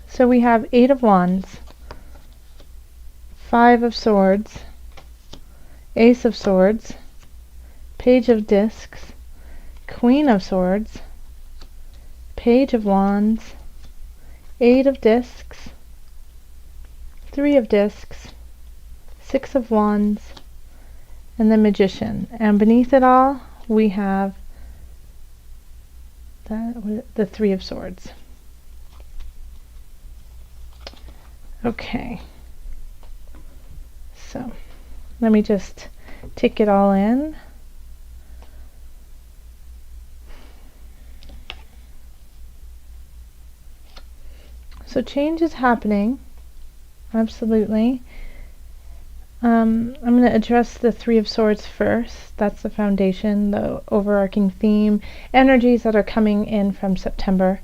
So we have 8 of Wands, 5 of Swords, Ace of Swords, Page of Discs, Queen of Swords, Page of Wands, 8 of Discs, 3 of Discs, 6 of Wands, and the Magician. And beneath it all, we have the 3 of Swords. Okay. So, let me just take it all in. So change is happening, absolutely. I'm going to address the 3 of Swords first. That's the foundation, the overarching theme, energies that are coming in from September.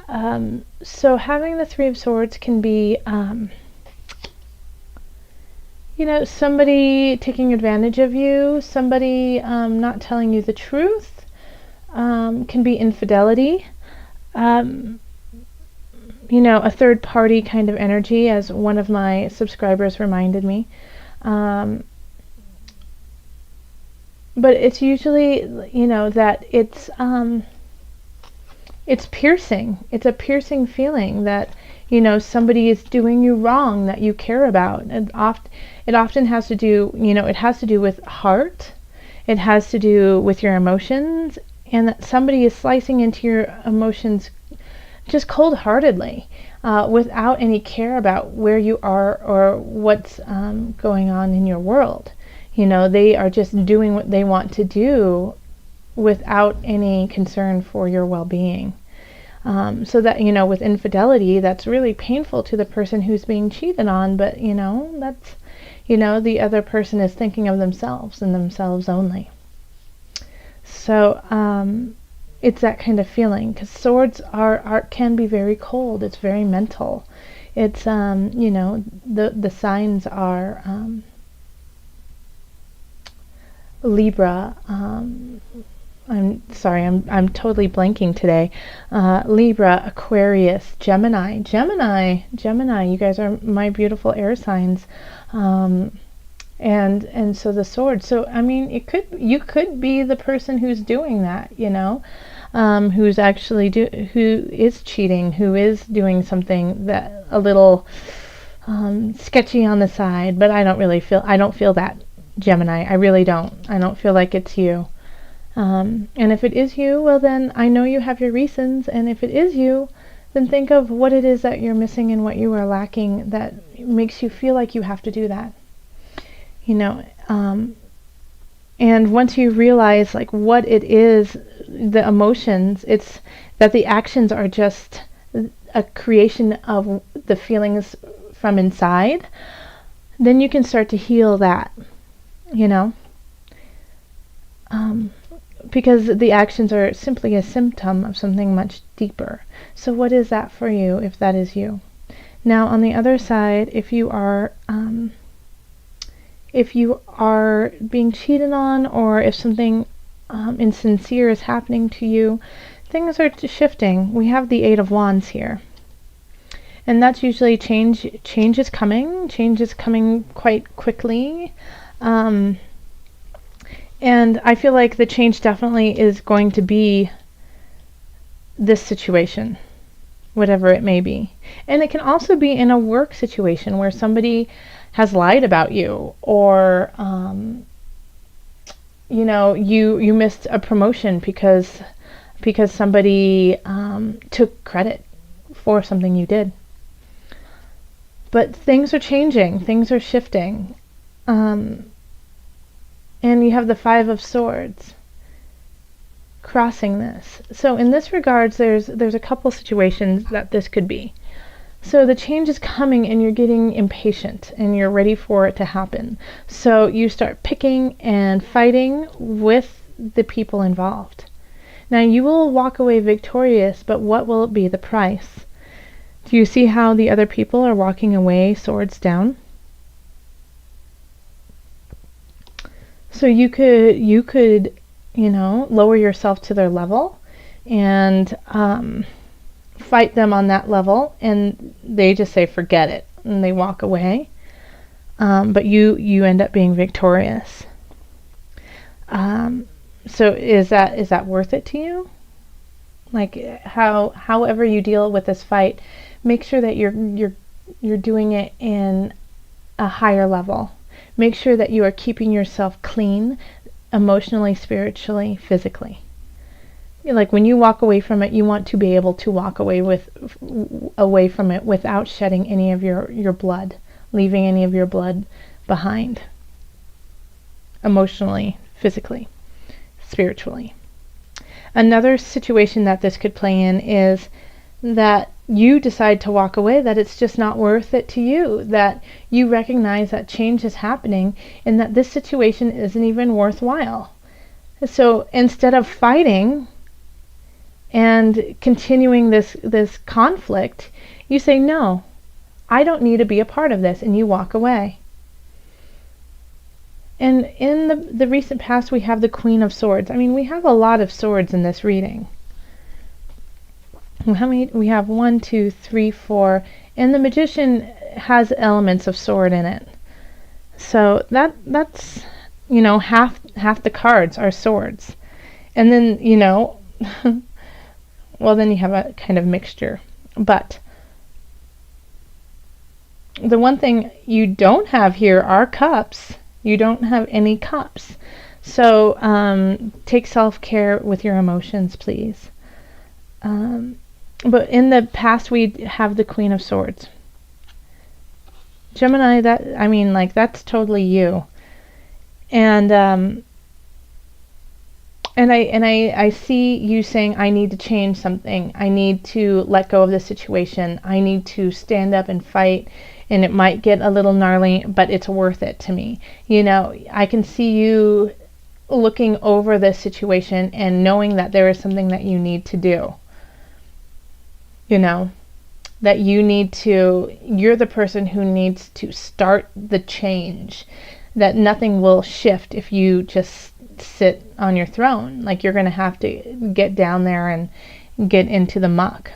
So having the 3 of Swords can be, somebody taking advantage of you, somebody not telling you the truth, can be infidelity. A third party kind of energy, as one of my subscribers reminded me. But it's usually, that it's piercing. It's a piercing feeling that, somebody is doing you wrong that you care about. It often has to do, it has to do with heart. It has to do with your emotions, and that somebody is slicing into your emotions just cold-heartedly, without any care about where you are or what's going on in your world. They are just doing what they want to do without any concern for your well-being. So that, with infidelity, that's really painful to the person who's being cheated on, but, that's, the other person is thinking of themselves and themselves only. So, it's that kind of feeling, because swords can be very cold. It's very mental. It's the signs are Libra. I'm sorry, I'm totally blanking today. Libra, Aquarius, Gemini. You guys are my beautiful air signs. And so the sword. So I mean, you could be the person who's doing that, who's actually who is cheating, who is doing something that a little sketchy on the side. But I don't feel that, Gemini. I really don't. I don't feel like it's you. And if it is you, well then I know you have your reasons. And if it is you, then think of what it is that you're missing and what you are lacking that makes you feel like you have to do that. And once you realize like what it is, the emotions, it's that the actions are just a creation of the feelings from inside, then you can start to heal that, because the actions are simply a symptom of something much deeper. So what is that for you, if that is you? Now on the other side, if you are being cheated on, or if something insincere is happening to you, things are shifting. We have the 8 of Wands here. And that's usually change is coming. Change is coming quite quickly. And I feel like the change definitely is going to be this situation, whatever it may be. And it can also be in a work situation where somebody has lied about you, or you missed a promotion because somebody took credit for something you did. But things are changing, things are shifting, and you have the 5 of Swords crossing this. So in this regards, there's a couple situations that this could be. So the change is coming and you're getting impatient and you're ready for it to happen. So you start picking and fighting with the people involved. Now you will walk away victorious, but what will be the price? Do you see how the other people are walking away swords down? So you could, lower yourself to their level and fight them on that level, and they just say forget it, and they walk away. But you end up being victorious. So is that worth it to you? Like, however you deal with this fight, make sure that you're doing it in a higher level. Make sure that you are keeping yourself clean, emotionally, spiritually, physically. Like, when you walk away from it, you want to be able to walk away from it without shedding any of your blood, leaving any of your blood behind, emotionally, physically, spiritually. Another situation that this could play in is that you decide to walk away, that it's just not worth it to you, that you recognize that change is happening and that this situation isn't even worthwhile. So instead of fighting and continuing this conflict, you say, no, I don't need to be a part of this, and you walk away. And in the recent past, we have the Queen of Swords. I mean, we have a lot of swords in this reading. How many? We have 1, 2, 3, 4, and the Magician has elements of sword in it. So that's half the cards are swords, and then well, then you have a kind of mixture. But the one thing you don't have here are cups. You don't have any cups. So take self-care with your emotions, please. But in the past, we have the Queen of Swords. Gemini, that's totally you. And I see you saying, I need to change something. I need to let go of this situation. I need to stand up and fight. And it might get a little gnarly, but it's worth it to me. I can see you looking over this situation and knowing that there is something that you need to do. That you're the person who needs to start the change. That nothing will shift if you just sit on your throne. Like, you're going to have to get down there and get into the muck.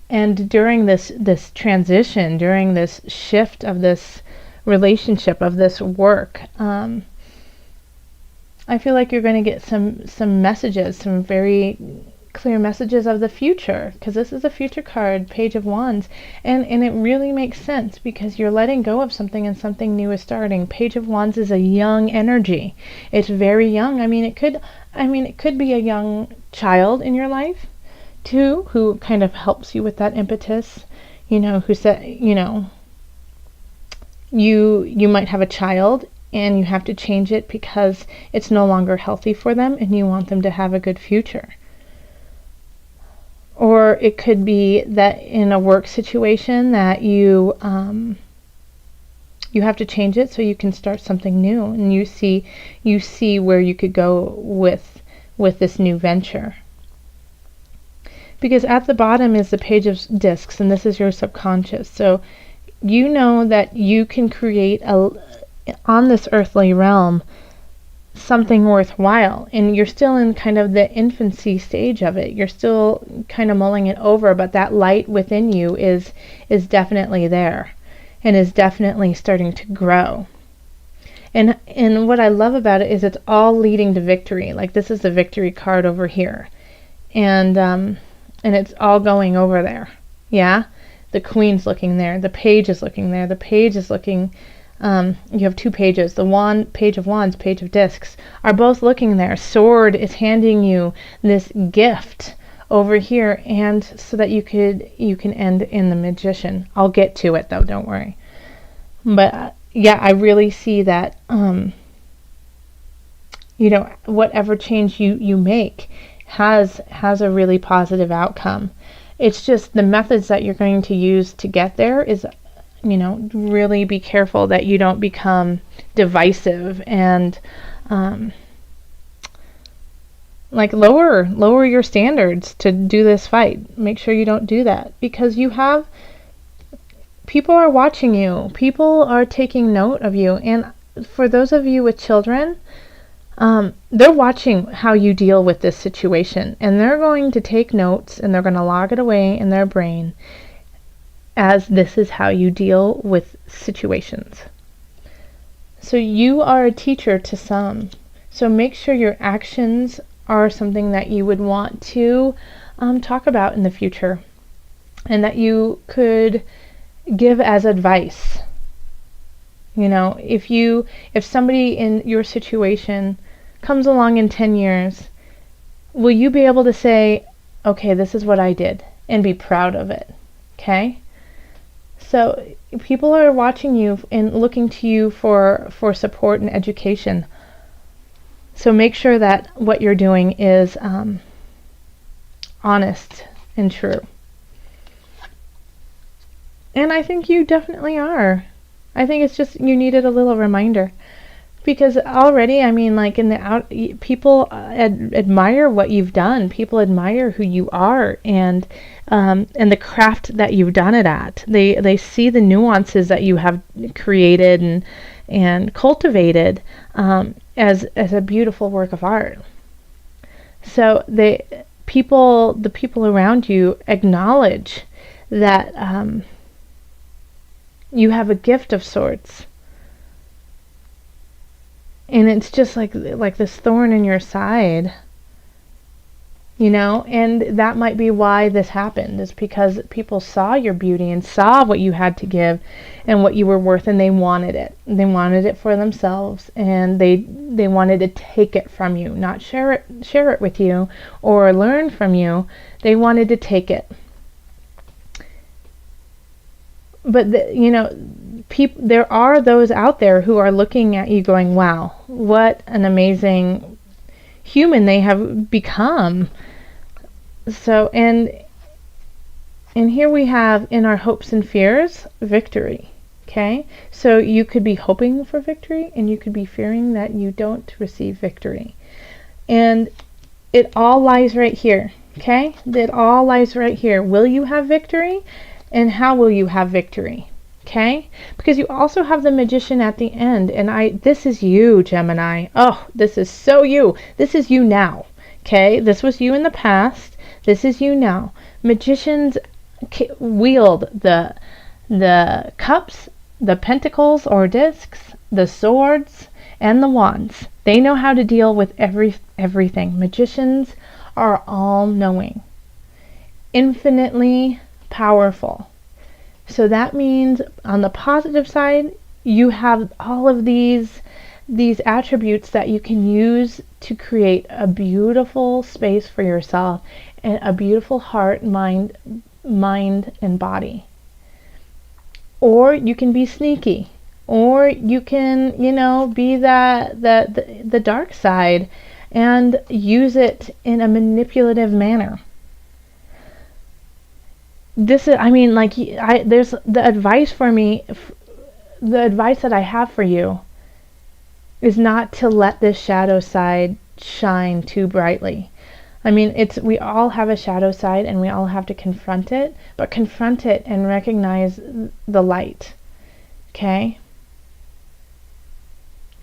And during this transition, during this shift of this relationship, of this work, I feel like you're going to get some messages, some very clear messages of the future, because this is a future card, Page of Wands, and it really makes sense because you're letting go of something and something new is starting. Page of Wands is a young energy. It's very young. It could be a young child in your life too, who kind of helps you with that impetus, who said, you might have a child and you have to change it because it's no longer healthy for them and you want them to have a good future. Or it could be that in a work situation that you have to change it so you can start something new, and you see where you could go with this new venture. Because at the bottom is the Page of Discs, and this is your subconscious. So you know that you can create on this earthly realm something worthwhile, and you're still in kind of the infancy stage of it. You're still kind of mulling it over, but that light within you is definitely there and is definitely starting to grow. And what I love about it is it's all leading to victory. Like, this is the victory card over here, and it's all going over there. Yeah, the Queen's looking there, the Page is looking there, the Page is looking. You have two pages. The Page of Wands, Page of Discs are both looking there. Sword is handing you this gift over here, and so that you can end in the Magician. I'll get to it though, don't worry. But yeah, I really see that whatever change you make has a really positive outcome. It's just the methods that you're going to use to get there is, really be careful that you don't become divisive and lower your standards to do this fight. Make sure you don't do that, because people are watching you. People are taking note of you. And for those of you with children, they're watching how you deal with this situation, and they're going to take notes and they're going to log it away in their brain as this is how you deal with situations. So you are a teacher to some. So make sure your actions are something that you would want to talk about in the future, and that you could give as advice. You know, if somebody in your situation comes along in 10 years, will you be able to say, okay, this is what I did, and be proud of it? Okay? So people are watching you and looking to you for support and education. So make sure that what you're doing is honest and true. And I think you definitely are. I think it's just you needed a little reminder. Because already, I mean, like in the out, people admire what you've done. People admire who you are, and the craft that you've done it at. They see the nuances that you have created and cultivated as a beautiful work of art. So the people around you acknowledge that you have a gift of sorts. And it's just like this thorn in your side, you know, and that might be why this happened, is because people saw your beauty and saw what you had to give and what you were worth, and they wanted it. They wanted it for themselves, and they wanted to take it from you, not share it with you or learn from you. They wanted to take it. But you know, there are those out there who are looking at you going, wow, what an amazing human they have become. So, and here we have in our hopes and fears, victory. Okay? So you could be hoping for victory, and you could be fearing that you don't receive victory. And it all lies right here. Okay? It all lies right here. Will you have victory? And how will you have victory? Okay? Because you also have the Magician at the end. And this is you, Gemini. Oh, this is so you. This is you now. Okay? This was you in the past. This is you now. Magicians wield the cups, the pentacles or discs, the swords, and the wands. They know how to deal with everything. Magicians are all-knowing. Infinitely powerful. So that means on the positive side, you have all of these attributes that you can use to create a beautiful space for yourself and a beautiful heart, mind and body. Or you can be sneaky, or you can, you know, be the dark side and use it in a manipulative manner. This is, I mean, like, there's the advice for me, the advice that I have for you is not to let this shadow side shine too brightly. I mean, we all have a shadow side, and we all have to confront it, but confront it and recognize the light. Okay?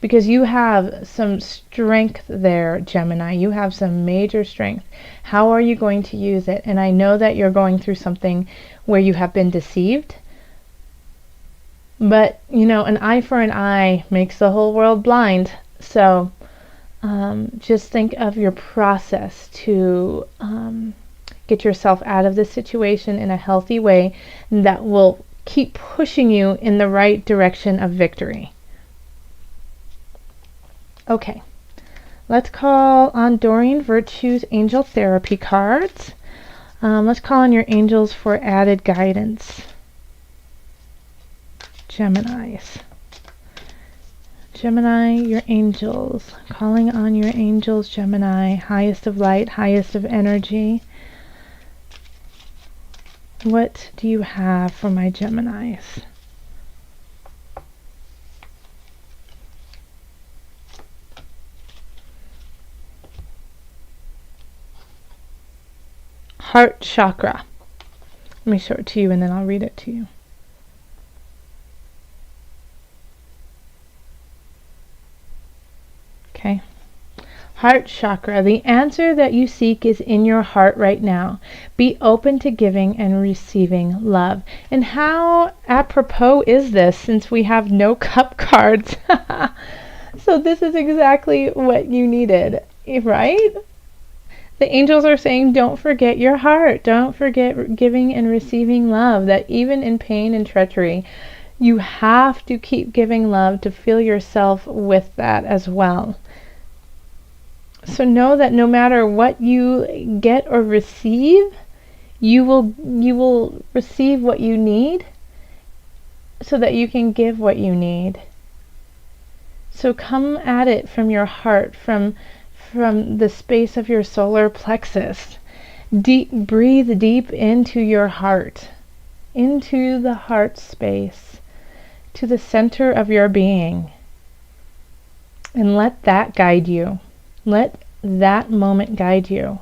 Because you have some strength there, Gemini. You have some major strength. How are you going to use it? And I know that you're going through something where you have been deceived. But, you know, an eye for an eye makes the whole world blind. So just think of your process to get yourself out of this situation in a healthy way that will keep pushing you in the right direction of victory. Okay, let's call on Doreen Virtue's Angel Therapy cards. Let's call on your angels for added guidance. Geminis. Gemini, your angels. Calling on your angels, Gemini. Highest of light, highest of energy. What do you have for my Geminis? Heart chakra. Let me show it to you and then I'll read it to you. Okay. Heart chakra. The answer that you seek is in your heart right now. Be open to giving and receiving love. And how apropos is this since we have no cup cards? So this is exactly what you needed, right? The angels are saying, don't forget your heart. Don't forget giving and receiving love. That even in pain and treachery, you have to keep giving love to fill yourself with that as well. So know that no matter what you get or receive, you will receive what you need so that you can give what you need. So come at it from your heart, from the space of your solar plexus. Breathe deep into your heart, into the heart space, to the center of your being. And let that guide you. Let that moment guide you.